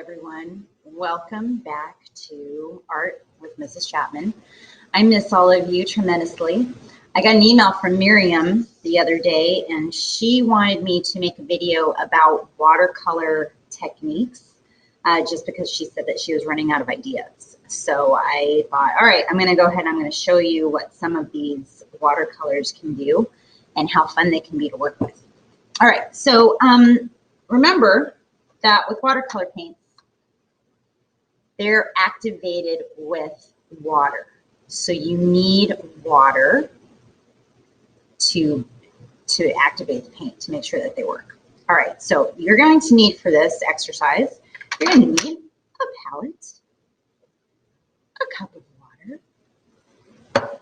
everyone. Welcome back to Art with Mrs. Chapman. I miss all of you tremendously. I got an email from Miriam the other day, and she wanted me to make a video about watercolor techniques just because she said that she was running out of ideas. So I thought, all right, I'm going to go ahead and I'm going to show you what some of these watercolors can do and how fun they can be to work with. All right, so remember that with watercolor paints, they're activated with water. So you need water to activate the paint to make sure that they work. All right, so you're going to need for this exercise, you're going to need a palette, a cup of water,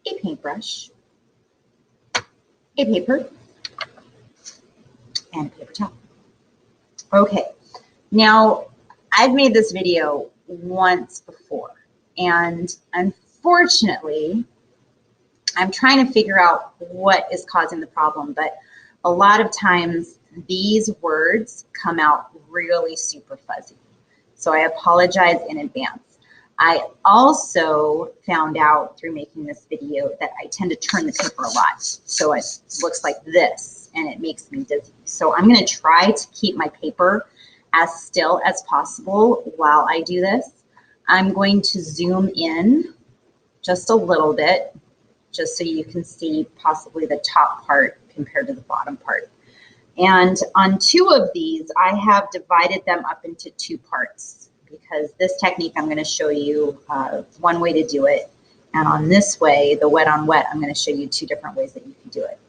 a paintbrush, a paper, and a paper towel. Okay, now I've made this video once before, and unfortunately, I'm trying to figure out what is causing the problem, but a lot of times these words come out really super fuzzy. So I apologize in advance. I also found out through making this video that I tend to turn the paper a lot. So it looks like this, and it makes me dizzy. So I'm going to try to keep my paper as still as possible while I do this. I'm going to zoom in just a little bit, just so you can see possibly the top part compared to the bottom part. And on two of these, I have divided them up into two parts because this technique I'm going to show you one way to do it. And on this way, the wet on wet, I'm going to show you two different ways that you can do it.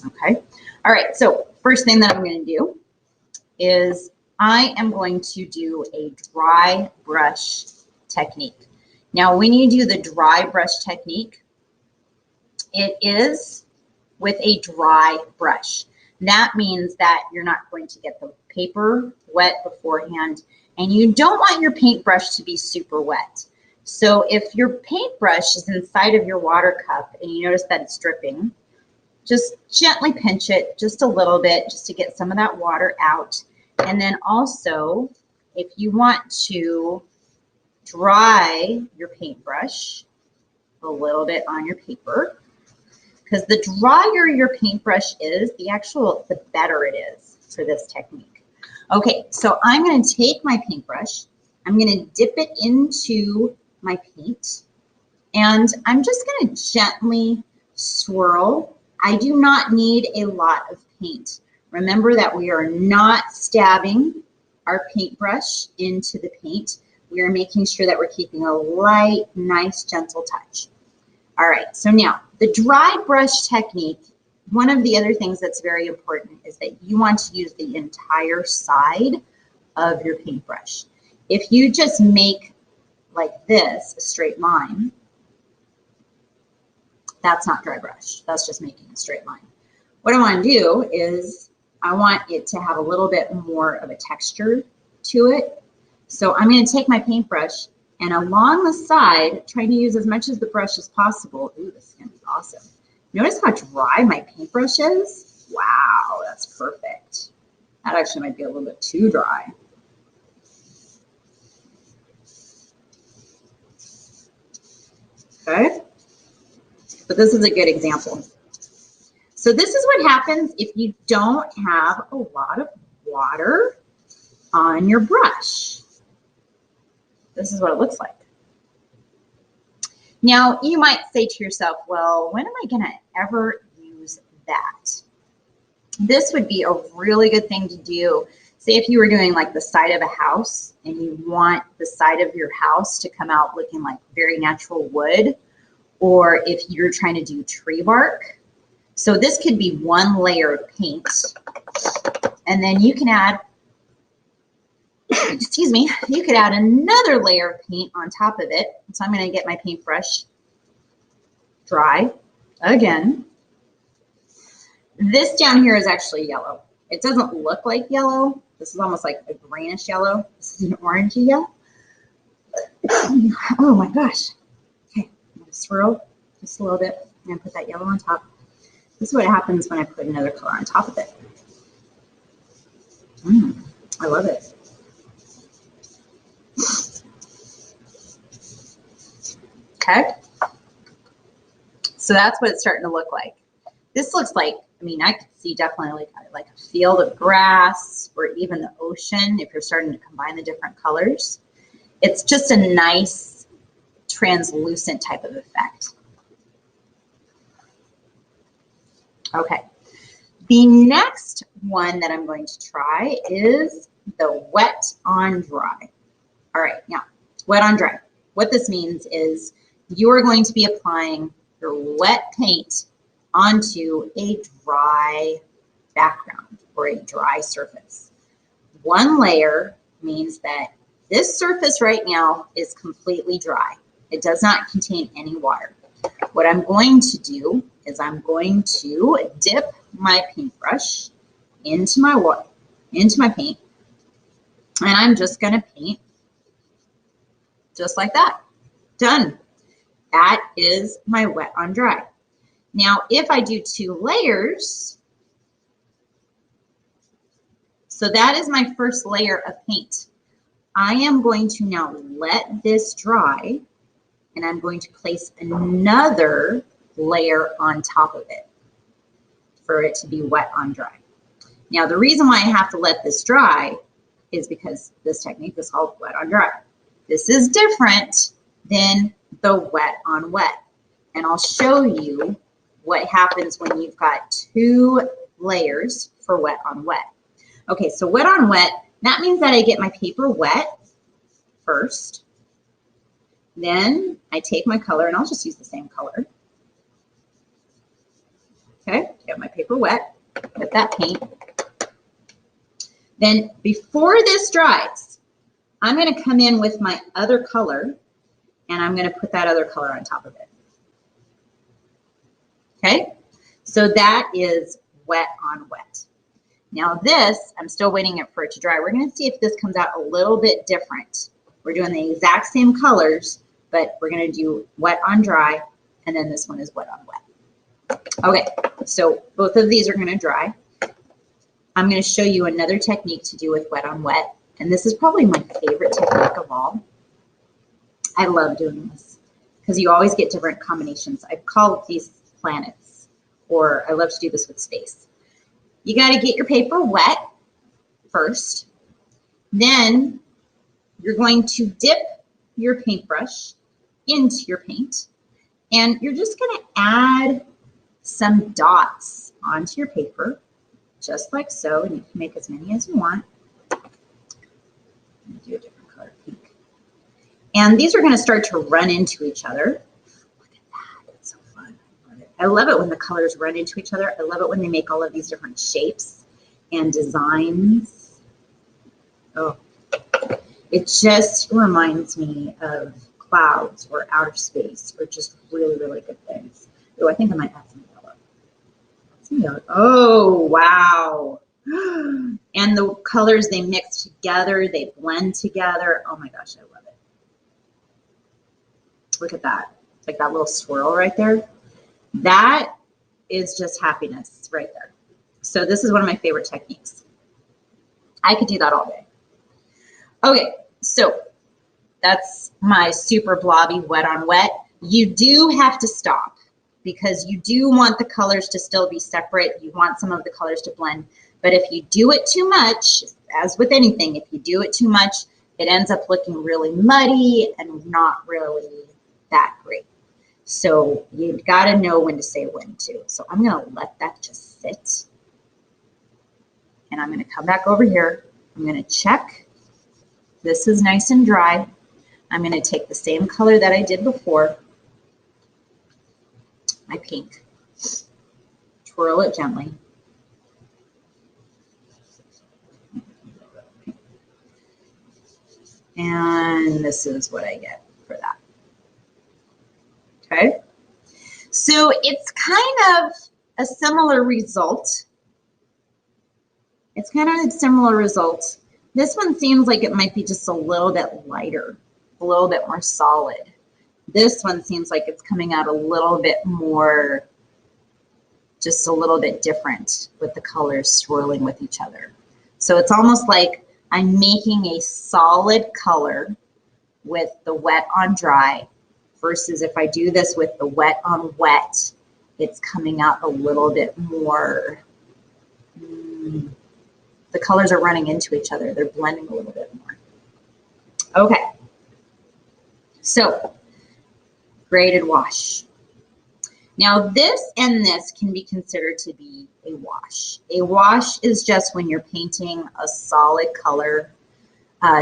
Okay. All right. So first thing that I'm going to do is I am going to do a dry brush technique. Now, when you do the dry brush technique, it is with a dry brush. That means that you're not going to get the paper wet beforehand, and you don't want your paintbrush to be super wet. So if your paintbrush is inside of your water cup and you notice that it's dripping, just gently pinch it just a little bit just to get some of that water out. And then also, if you want to dry your paintbrush a little bit on your paper, because the drier your paintbrush is, the better it is for this technique. Okay, so I'm going to take my paintbrush, I'm going to dip it into my paint, and I'm just going to gently swirl. I do not need a lot of paint. Remember that we are not stabbing our paintbrush into the paint. We are making sure that we're keeping a light, nice, gentle touch. All right, so now the dry brush technique, one of the other things that's very important is that you want to use the entire side of your paintbrush. If you just make like this, a straight line, that's not dry brush. That's just making a straight line. What I want to do is I want it to have a little bit more of a texture to it. So I'm going to take my paintbrush and along the side, trying to use as much of the brush as possible. Ooh, this is going to be awesome. Notice how dry my paintbrush is? Wow, that's perfect. That actually might be a little bit too dry. Okay, but this is a good example. So this is what happens if you don't have a lot of water on your brush. This is what it looks like. Now, you might say to yourself, well, when am I going to ever use that? This would be a really good thing to do. Say if you were doing like the side of a house and you want the side of your house to come out looking like very natural wood, or if you're trying to do tree bark. So this could be one layer of paint, and then you can add, excuse me, you could add another layer of paint on top of it. So I'm going to get my paintbrush dry again. This down here is actually yellow. It doesn't look like yellow. This is almost like a greenish yellow. This is an orangey yellow. Oh my gosh. Okay, I'm going to swirl just a little bit. I'm going to put that yellow on top. This is what happens when I put another color on top of it. I love it. Okay. So that's what it's starting to look like. This looks like, I mean, I could see definitely like a field of grass or even the ocean if you're starting to combine the different colors. It's just a nice translucent type of effect. Okay. The next one that I'm going to try is the wet on dry. All right, now, wet on dry. What this means is you are going to be applying your wet paint onto a dry background or a dry surface. One layer means that this surface right now is completely dry. It does not contain any water. What I'm going to do is I'm going to dip my paintbrush into my paint, and I'm just going to paint just like that. Done. That is my wet on dry. Now, if I do 2 layers, so that is my first layer of paint. I am going to now let this dry, and I'm going to place another layer on top of it for it to be wet on dry. Now, the reason why I have to let this dry is because this technique is called wet on dry. This is different than the wet on wet. And I'll show you what happens when you've got 2 layers for wet on wet. Okay, so wet on wet, that means that I get my paper wet first. Then I take my color, and I'll just use the same color. Okay, get my paper wet, get that paint. Then before this dries, I'm going to come in with my other color, and I'm going to put that other color on top of it. Okay, so that is wet on wet. Now this, I'm still waiting for it to dry. We're going to see if this comes out a little bit different. We're doing the exact same colors, but we're going to do wet on dry, and then this one is wet on wet. Okay, so both of these are going to dry. I'm going to show you another technique to do with wet on wet, and this is probably my favorite technique of all. I love doing this because you always get different combinations. I call these planets, or I love to do this with space. You got to get your paper wet first. Then you're going to dip your paintbrush into your paint, and you're just going to add some dots onto your paper, just like so, and you can make as many as you want. Do a different color, pink. And these are going to start to run into each other. Look at that, it's so fun. I love it when the colors run into each other. I love it when they make all of these different shapes and designs. Oh, it just reminds me of clouds or outer space, or just really, really good things. Oh, I think I might add some yellow. Some yellow. Oh, wow. And the colors, they mix together, they blend together. Oh my gosh, I love it. Look at that. It's like that little swirl right there. That is just happiness right there. So this is one of my favorite techniques. I could do that all day. Okay, so that's my super blobby wet on wet. You do have to stop because you do want the colors to still be separate. You want some of the colors to blend. But if you do it too much, as with anything, if you do it too much, it ends up looking really muddy and not really that great. So you've got to know when to say when to. So I'm going to let that just sit. And I'm going to come back over here. I'm going to check. This is nice and dry. I'm going to take the same color that I did before, my pink, twirl it gently. And this is what I get for that. Okay. So it's kind of a similar result. It's kind of a similar result. This one seems like it might be just a little bit lighter, a little bit more solid. This one seems like it's coming out a little bit more, just a little bit different with the colors swirling with each other. So it's almost like I'm making a solid color with the wet on dry versus if I do this with the wet on wet, it's coming out a little bit more, the colors are running into each other. They're blending a little bit more. Okay, so graded wash. Now this and this can be considered to be a wash. A wash is just when you're painting a solid color.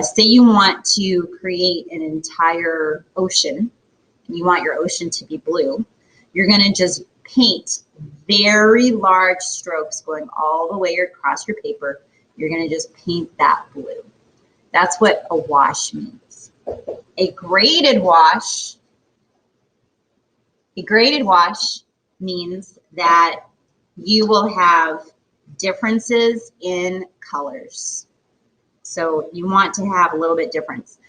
Say you want to create an entire ocean and you want your ocean to be blue. You're gonna just paint very large strokes going all the way across your paper. You're gonna just paint that blue. That's what a wash means. A graded wash means that you will have differences in colors. So you want to have a little bit difference.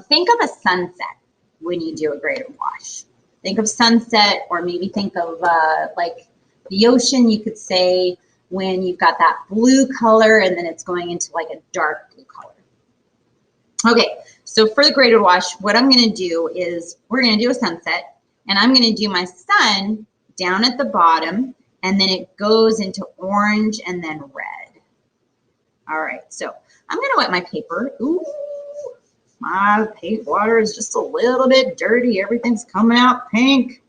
Think of a sunset when you do a graded wash. Think of sunset, or maybe think of like the ocean, you could say, when you've got that blue color and then it's going into like a dark blue color. Okay, so for the graded wash, what I'm gonna do is we're gonna do a sunset, and I'm gonna do my sun down at the bottom, and then it goes into orange and then red. All right, so I'm gonna wet my paper. Ooh, my paint water is just a little bit dirty. Everything's coming out pink.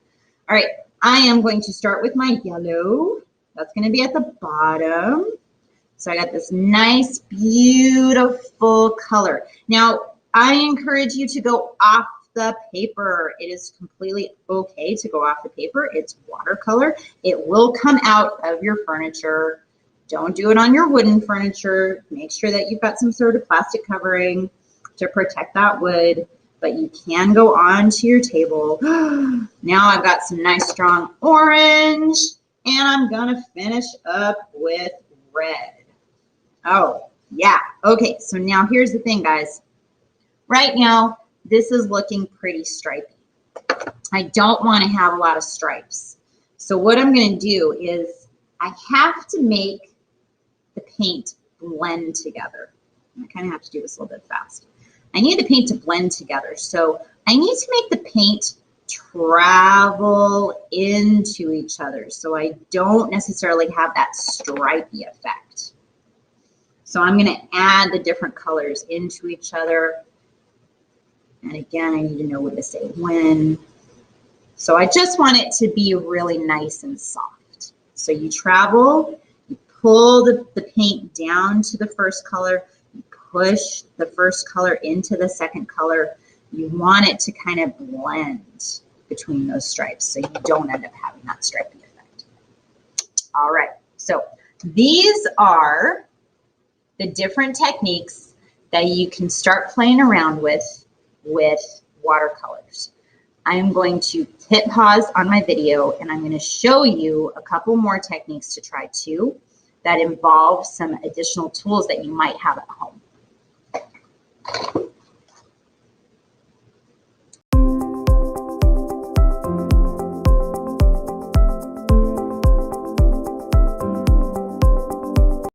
All right, I am going to start with my yellow. That's gonna be at the bottom. So I got this nice, beautiful color. Now, I encourage you to go off the paper. It is completely okay to go off the paper. It's watercolor. It will come out of your furniture. Don't do it on your wooden furniture. Make sure that you've got some sort of plastic covering to protect that wood, but you can go onto your table. Now I've got some nice strong orange, and I'm gonna finish up with red. Oh, yeah. Okay, so now here's the thing, guys. Right now, this is looking pretty stripy. I don't want to have a lot of stripes. So what I'm going to do is I have to make the paint blend together. I kind of have to do this a little bit fast. I need the paint to blend together. So I need to make the paint travel into each other so I don't necessarily have that stripy effect. So I'm going to add the different colors into each other. And again, I need to know what to say when. So I just want it to be really nice and soft. So you travel, you pull the paint down to the first color, you push the first color into the second color. You want it to kind of blend between those stripes so you don't end up having that stripy effect. All right, so these are the different techniques that you can start playing around with watercolors. I'm going to hit pause on my video, and I'm going to show you a couple more techniques to try too that involve some additional tools that you might have at home.